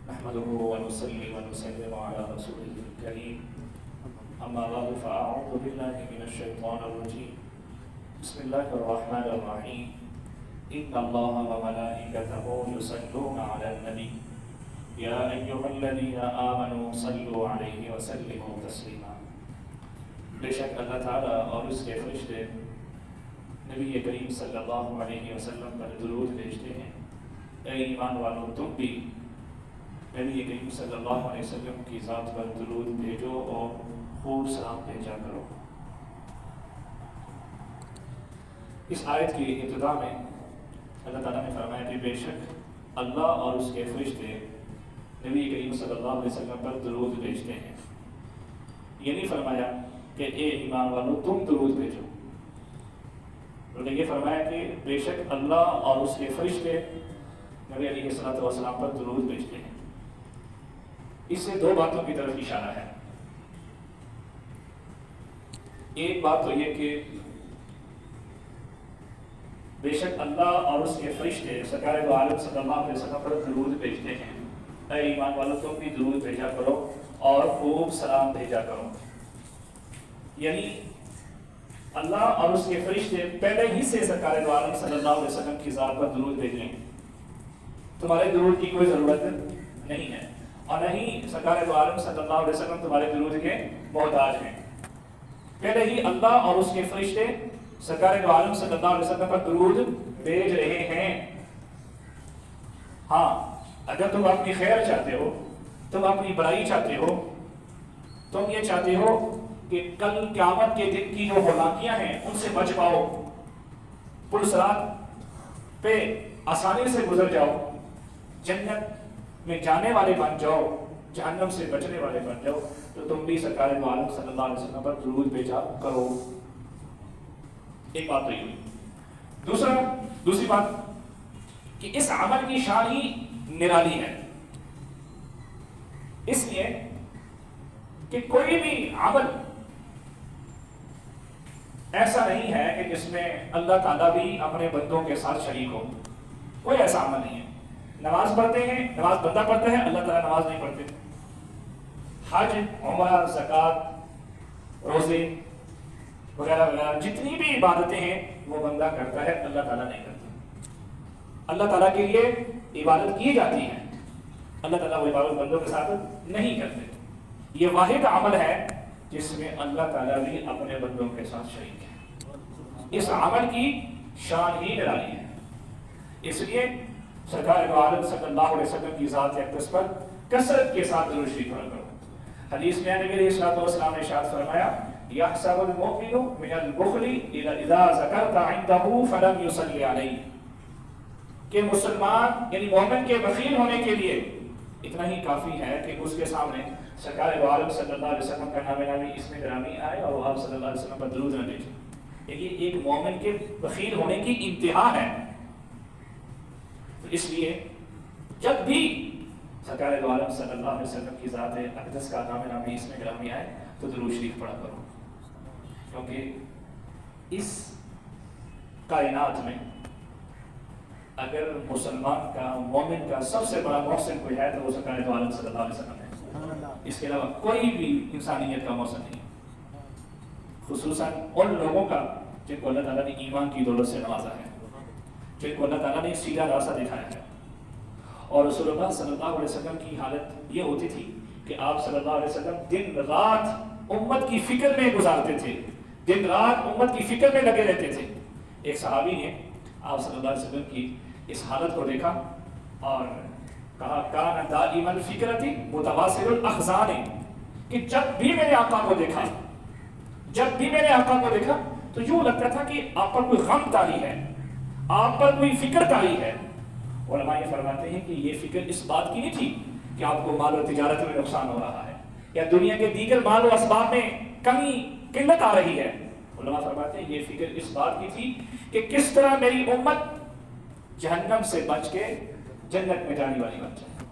نحمده ونصلي ونسلم على رسوله الكريم أما بعد فأعوذ بالله من الشيطان الرجيم بسم الله الرحمن الرحيم إن الله وملائكته يصلون على النبي يا أيها الذين آمنوا صلوا عليه وسلموا تسليما. بے شک اللہ تعالیٰ اور اس کے فرشتے نبی کریم صلی اللہ علیہ وسلم پر درود بھیجتے ہیں. اے ایمان والو تم بھی نبی کریم صلی اللہ علیہ وسلم کی ذات پر درود بھیجو اور خوب سلام بھیجا کرو. اس آیت کی ابتدا میں اللہ تعالیٰ نے فرمایا کہ بے شک اللہ اور اس کے فرشتے نبی کریم صلی اللہ علیہ وسلم پر درود بھیجتے ہیں. یہ نہیں فرمایا کہ اے ایمان والو تم درود بھیجو، انہوں نے یہ فرمایا کہ بے شک اللہ اور اس کے فرشتے نبی علیہ الصلوۃ والسلام پر درود بھیجتے ہیں. اس سے دو باتوں کی طرف اشارہ ہے. ایک بات تو یہ کہ بے شک اللہ اور اس کے فرشتے سرکار دو عالم صلی اللہ علیہ وسلم پر درود بھیجتے ہیں. اے ایمان والو تم بھی درود بھیجا کرو اور خوب سلام بھیجا کرو. یعنی اللہ اور اس کے فرشتے پہلے ہی سے سرکار دو عالم صلی اللہ علیہ وسلم کی ذات پر درود بھیج رہے ہیں. تمہارے درود کی کوئی ضرورت نہیں ہے اور نہیں سرکار دو عالم صلی اللہ علیہ وسلم تمہارے درود کے محتاج ہیں. پہلے ہی اللہ اور اس کے فرشتے سرکار دو عالم صلی اللہ علیہ وسلم پر درود بھیج رہے ہیں. ہاں اگر تم اپنی خیر چاہتے ہو، تم اپنی بڑائی چاہتے ہو، تم یہ چاہتے ہو کہ کل قیامت کے دن کی جو ہلاکیاں ہیں ان سے بچ پاؤ، پلسرات پہ آسانی سے گزر جاؤ، جنت میں جانے والے بن جاؤ، جہنم سے بچنے والے بن جاؤ، تو تم بھی سرکار دو عالم صلی اللہ علیہ وسلم پر درود بھیجا کرو. ایک بات تو یہ ہوئی. دوسری بات کہ اس عمل کی شان ہی نرالی ہے. اس لیے کہ کوئی بھی عمل ایسا نہیں ہے کہ جس میں اللہ تعالیٰ بھی اپنے بندوں کے ساتھ شریک ہو. کوئی ایسا عمل نہیں ہے. نماز پڑھتے ہیں، نماز بندہ پڑھتا ہے، اللہ تعالیٰ نماز نہیں پڑھتے. حج، عمرہ، زکوٰۃ، روزے وغیرہ وغیرہ جتنی بھی عبادتیں ہیں وہ بندہ کرتا ہے، اللہ تعالیٰ نہیں کرتا. اللہ تعالیٰ کے لیے عبادت کی جاتی ہے، اللہ تعالیٰ وہ عبادت بندوں کے ساتھ نہیں کرتے. یہ واحد عمل ہے جس میں اللہ تعالیٰ بھی اپنے بندوں کے ساتھ شریک ہے. اس عمل کی شان ہی نرالی ہے. اس لیے سرکار دو عالم صلی اللہ علیہ وسلم کی ذات اقدس پر کثرت کے ساتھ درود شریف پڑھا کرو. حدیث میں نبی علیہ الصلوۃ والسلام نے ارشاد فرمایا یحسب المؤمن من البخل اذا ذکرت عنده فلم يصلی علیہ، کہ مسلمان یعنی مومن کے بخیل ہونے کے لیے اتنا ہی کافی ہے کہ اس کے سامنے سرکار دو عالم صلی اللہ علیہ وسلم کا نام نامی اسم گرامی آئے اور وہ آپ صلی اللہ علیہ وسلم پر درود نہ بھیجے. یہ ایک مومن کے بخیل ہونے کی انتہا ہے. اس لیے جب بھی سرکار دو عالم صلی اللہ علیہ وسلم کی ذات اقدس کا نام نامی اسم گرامی آئے تو درود شریف پڑھا کرو. کیونکہ اس کائنات میں اگر مسلمان کا، مومن کا سب سے بڑا محسن کوئی ہے تو وہ سرکار دو عالم صلی اللہ علیہ وسلم ہے. اس کے علاوہ کوئی بھی انسانیت کا محسن نہیں، خصوصاً ان لوگوں کا جن کو اللہ تعالیٰ نے ایمان کی دولت سے نوازا ہے، جن کو اللہ تعالیٰ نے سیدھا راستہ دکھایا ہے. اور رسول اللہ صلی اللہ علیہ وسلم کی حالت یہ ہوتی تھی کہ آپ صلی اللہ علیہ وسلم دن رات امت کی فکر میں گزارتے تھے، دن رات امت کی فکر میں لگے رہتے تھے. ایک صحابی نے آپ صلی اللہ علیہ وسلم کی اس حالت کو دیکھا اور کہا کان دائم الفکرۃ متواصل الاحزان، کہ جب بھی میرے آقا کو دیکھا، جب بھی میرے آقا کو دیکھا تو یوں لگتا تھا کہ آپ پر کوئی غم طاری ہے، آپ پر کوئی فکر طاری ہے. علماء یہ فرماتے ہیں کہ یہ فکر اس بات کی نہیں تھی کہ آپ کو مال و تجارت میں نقصان ہو رہا ہے یا دنیا کے دیگر مال و اسباب میں کمی قلت آ رہی ہے. علماء فرماتے ہیں یہ فکر اس بات کی تھی کہ کس طرح میری امت جہنم سے بچ کے جنت میں جانے والی بن جائے.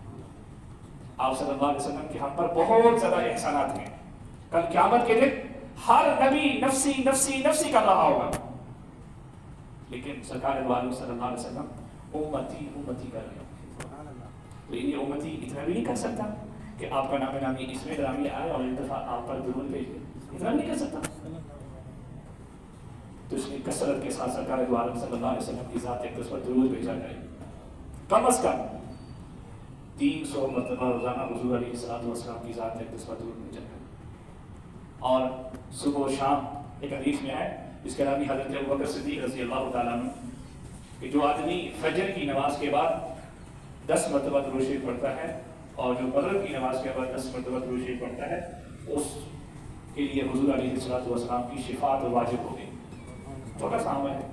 آپ صلی اللہ علیہ وسلم کے ہم پر بہت زیادہ احسانات ہیں. کل قیامت کے دن ہر نبی نفسی نفسی نفسی کر رہا ہوگا، لیکن سرکار دو عالم صلی اللہ علیہ وسلم امتی امتی کر رہے ہوں. تو یہ امتی اتنا بھی نہیں کر سکتا کہ آپ کا نام نامی اس میں گرامی آئے اور ایک دفعہ آپ پر درود بھیج دے؟ اتنا نہیں کر سکتا. تو اس کی کثرت کے ساتھ سرکار دو عالم صلی اللہ علیہ وسلم کی ذات ایک اس پر درود بھیجا جائے. کم از کم 300 مرتبہ روزانہ حضور علیہ السلام کی ذات ایک اس پر درود بھیجا جائے. اور صبح و شام ایک حدیث میں ہے اس کے علاوہ حضرت ابوبکر صدیق رضی اللہ تعالیٰ عنہ کہ جو آدمی فجر کی نماز کے بعد 10 مرتبہ درود شریف پڑھتا ہے اور جو مغرب کی نماز کے بعد 10 مرتبہ درود شریف پڑھتا ہے اس کے لیے حضور علیہ السلام کی شفاعت واجب ہوگی. چھوٹا سا عمل ہے.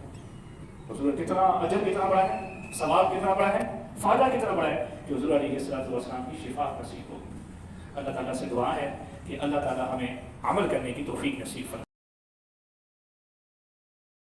حضور کتنا اجر کتنا بڑا ہے، ثواب کتنا بڑا ہے، فائدہ کتنا بڑا ہے کہ حضور علیہ السلام کی شفاعت نصیب ہوگی. اللہ تعالیٰ سے دعا ہے کہ اللہ تعالیٰ ہمیں عمل کرنے کی توفیق نصیب فرمائے.